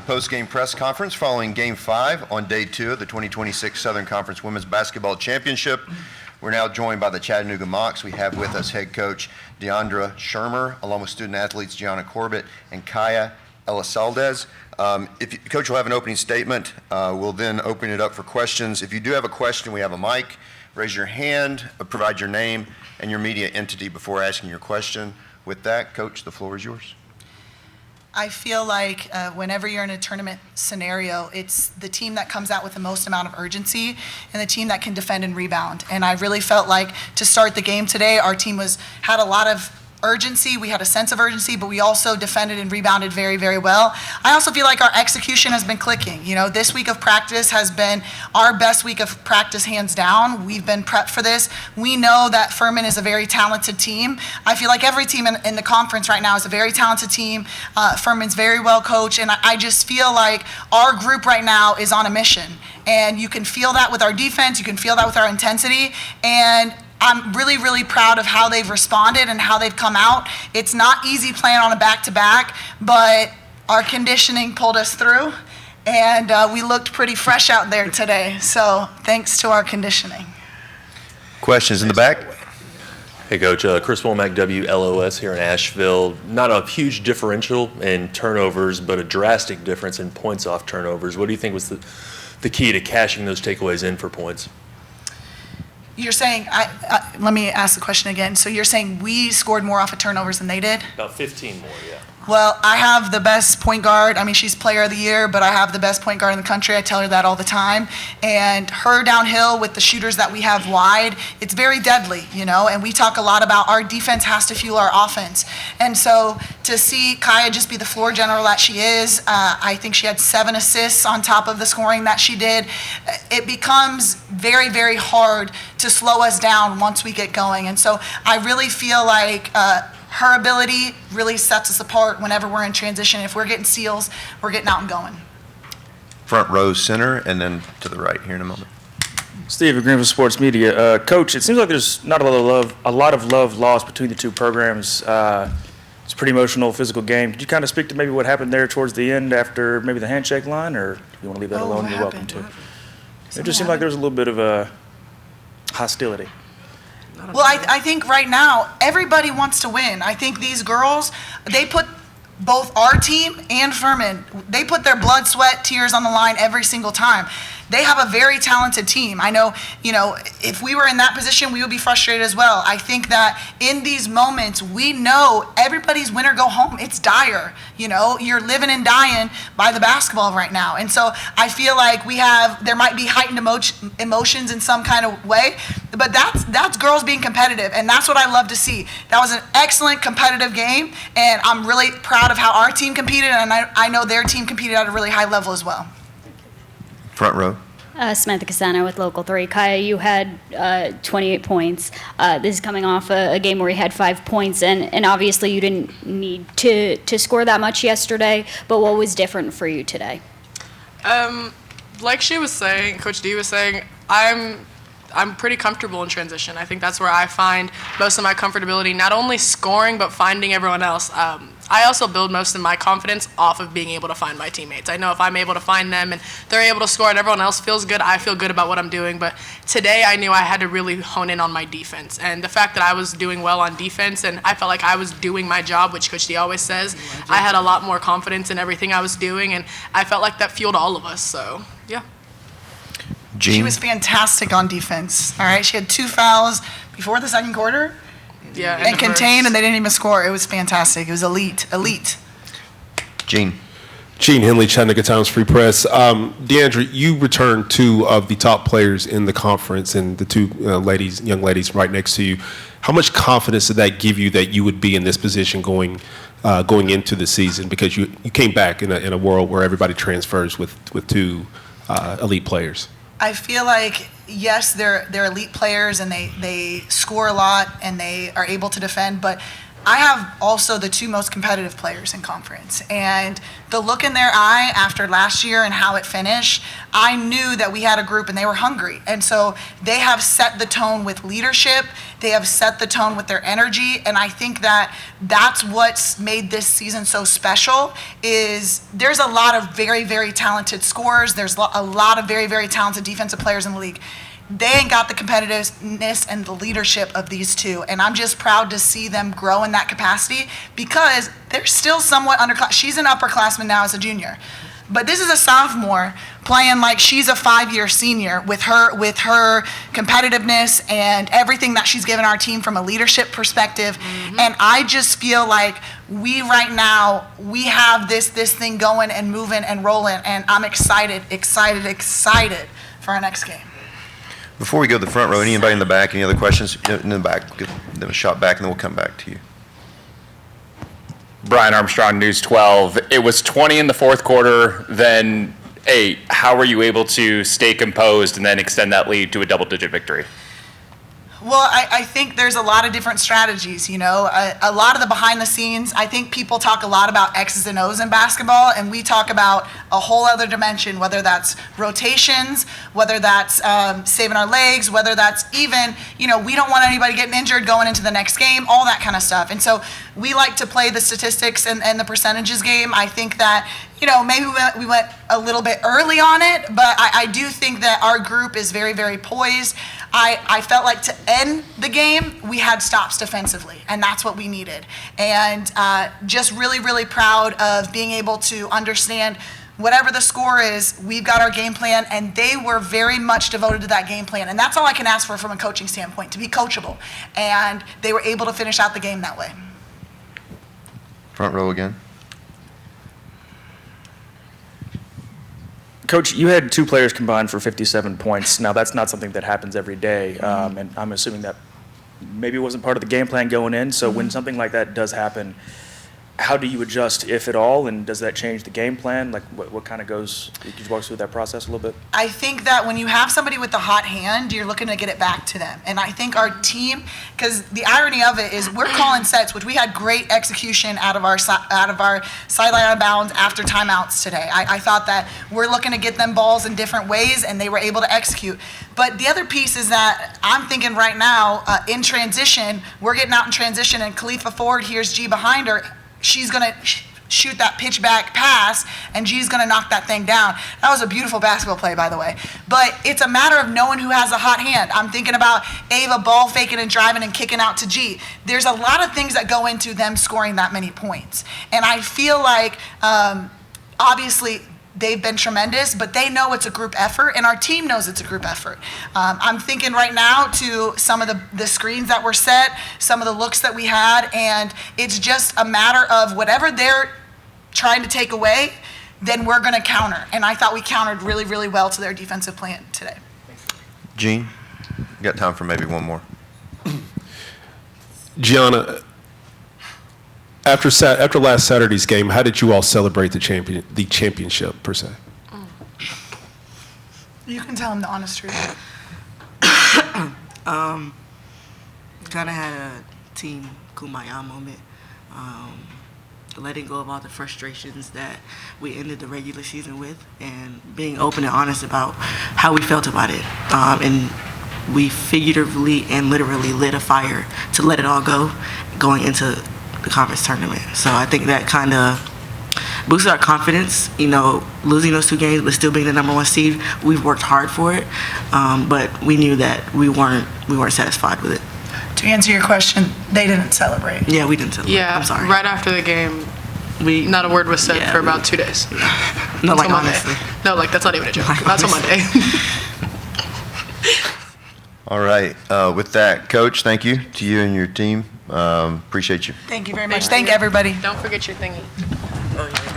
post-game press conference following Game 5 on Day 2 of the 2026 Southern Conference Women's Basketball Championship. We're now joined by the Chattanooga Mocs. We have with us head coach Deandra Shermer, along with student athletes Gianna Corbett and Kaya Elisaldez. Coach will have an opening statement. We'll then open it up for questions. If you do have a question, we have a mic. Raise your hand, provide your name and your media entity before asking your question. With that, Coach, the floor is yours. I feel like whenever you're in a tournament scenario, it's the team that comes out with the most amount of urgency and the team that can defend and rebound. And I really felt like to start the game today, our team had a lot of urgency. We had a sense of urgency, but we also defended and rebounded very, very well. I also feel like our execution has been clicking. You know, this week of practice has been our best week of practice, hands down. We've been prepped for this. We know that Furman is a very talented team. I feel like every team in the conference right now is a very talented team. Furman's very well coached, and I just feel like our group right now is on a mission. And you can feel that with our defense. You can feel that with our intensity. And I'm really, really proud of how they've responded and how they've come out. It's not easy playing on a back-to-back, but our conditioning pulled us through, and we looked pretty fresh out there today. So thanks to our conditioning. Questions in the back? Hey, Coach. Chris Womack, WLOS here in Asheville. Not a huge differential in turnovers, but a drastic difference in points off turnovers. What do you think was the key to cashing those takeaways in for points? You're saying, let me ask the question again. So you're saying we scored more off of turnovers than they did? About 15 more, yeah. Well, I have the best point guard. I mean, she's player of the year, but I have the best point guard in the country. I tell her that all the time. And her downhill with the shooters that we have wide, it's very deadly, you know, and we talk a lot about our defense has to fuel our offense. And so to see Kaya just be the floor general that she is, I think she had 7 assists on top of the scoring that she did. It becomes very, very hard to slow us down once we get going. And so I really feel like her ability really sets us apart whenever we're in transition. If we're getting steals, we're getting out and going. Front row center, and then to the right here in a moment. Steve at Greenville Sports Media. Coach, it seems like there's not a lot of love lost between the two programs. It's a pretty emotional, physical game. Could you kind of speak to maybe what happened there towards the end after maybe the handshake line, or if you want to leave that alone, you're welcome to. It just seemed like there was a little bit of a hostility. Well, I think right now, everybody wants to win. I think these girls, they put both our team and Furman, they put their blood, sweat, tears on the line every single time. They have a very talented team. I know, you know, if we were in that position, we would be frustrated as well. I think that in these moments, we know everybody's win or go home. It's dire. You know, you're living and dying by the basketball right now. And so I feel like there might be heightened emotions in some kind of way, but that's girls being competitive, and that's what I love to see. That was an excellent competitive game, and I'm really proud of how our team competed, and I know their team competed at a really high level as well. Front row. Samantha Casano with Local 3. Kaya, you had 28 points. This is coming off a game where you had 5 points, and obviously you didn't need to score that much yesterday, but what was different for you today? Like she was saying, Coach D was saying, I'm pretty comfortable in transition. I think that's where I find most of my comfortability, not only scoring, but finding everyone else. I also build most of my confidence off of being able to find my teammates. I know if I'm able to find them and they're able to score and everyone else feels good, I feel good about what I'm doing. But today I knew I had to really hone in on my defense. And the fact that I was doing well on defense and I felt like I was doing my job, which Coach D always says, I had a lot more confidence in everything I was doing, and I felt like that fueled all of us. So, yeah. Jean? She was fantastic on defense. All right, she had 2 fouls before the second quarter. Yeah, and contained, and they didn't even score. It was fantastic. It was elite. Gene Henley, Chattanooga Times Free Press. Deandra, you returned 2 of the top players in the conference, and the 2 young ladies right next to you. How much confidence did that give you that you would be in this position going into the season? Because you came back in a world where everybody transfers with 2 elite players. I feel like, yes, they're elite players and they score a lot and they are able to defend, but I have also the 2 most competitive players in conference. And the look in their eye after last year and how it finished, I knew that we had a group and they were hungry. And so they have set the tone with leadership They have set the tone with their energy, and I think that that's what's made this season so special. Is there's a lot of very, very talented scorers. There's a lot of very, very talented defensive players in the league. They ain't got the competitiveness and the leadership of these two, and I'm just proud to see them grow in that capacity because they're still somewhat underclass. She's an upperclassman now as a junior, but this is a sophomore playing like she's a 5-year senior with her competitiveness and everything that she's given our team from a leadership perspective. And I just feel like we right now, we have this thing going and moving and rolling, and I'm excited for our next game. Before we go to the front row, anybody in the back, any other questions? In the back, give them a shot back, and then we'll come back to you. Brian Armstrong, News 12. It was 20 in the fourth quarter, then 8. How were you able to stay composed and then extend that lead to a double-digit victory? Well, I think there's a lot of different strategies, you know. A lot of the behind the scenes, I think people talk a lot about X's and O's in basketball, and we talk about a whole other dimension, whether that's rotations, whether that's saving our legs, whether that's even, you know, we don't want anybody getting injured going into the next game, all that kind of stuff. And so we like to play the statistics and the percentages game. I think that, you know, maybe we went a little bit early on it, but I do think that our group is very, very poised. I felt like to end the game, we had stops defensively, and that's what we needed. And just really, really proud of being able to understand whatever the score is, we've got our game plan, and they were very much devoted to that game plan. And that's all I can ask for from a coaching standpoint, to be coachable. And they were able to finish out the game that way. Front row again. Coach, you had 2 players combined for 57 points. Now, that's not something that happens every day, and I'm assuming that maybe it wasn't part of the game plan going in. So when something like that does happen, how do you adjust, if at all, and does that change the game plan? Like, what kind of goes, could you walk us through that process a little bit? I think that when you have somebody with the hot hand, you're looking to get it back to them. And I think our team, because the irony of it is we're calling sets, which we had great execution out of our sideline out of bounds after timeouts today. I thought that we're looking to get them balls in different ways, and they were able to execute. But the other piece is that I'm thinking right now, in transition, we're getting out in transition, and Khalifa Ford, here's G behind her. She's going to shoot that pitch back pass, and G's going to knock that thing down. That was a beautiful basketball play, by the way. But it's a matter of knowing who has a hot hand. I'm thinking about Ava ball faking and driving and kicking out to G. There's a lot of things that go into them scoring that many points. And I feel like, obviously, they've been tremendous, but they know it's a group effort, and our team knows it's a group effort. I'm thinking right now to some of the screens that were set, some of the looks that we had, and it's just a matter of whatever they're trying to take away, then we're going to counter. And I thought we countered really, really well to their defensive plan today. Gene, you got time for maybe one more. Gianna, after last Saturday's game, how did you all celebrate the championship per se? You can tell them the honest truth. Kind of had a team kumbaya moment. Letting go of all the frustrations that we ended the regular season with, and being open and honest about how we felt about it. And we figuratively and literally lit a fire to let it all go going into the conference tournament. So I think that kind of boosted our confidence. You know, losing those 2 games but still being the number 1 seed, we've worked hard for it, but we knew that we weren't satisfied with it. To answer your question, they didn't celebrate. Yeah, we didn't celebrate. Yeah, I'm sorry. right after the game, not a word was said for about 2 days. No, like Until Monday. honestly. No, like that's not even a joke. Like, Not till Monday. All right. With that, Coach, thank you to you and your team. Appreciate you. Thank you very much. Thank everybody. Don't forget your thingy. Oh, yeah.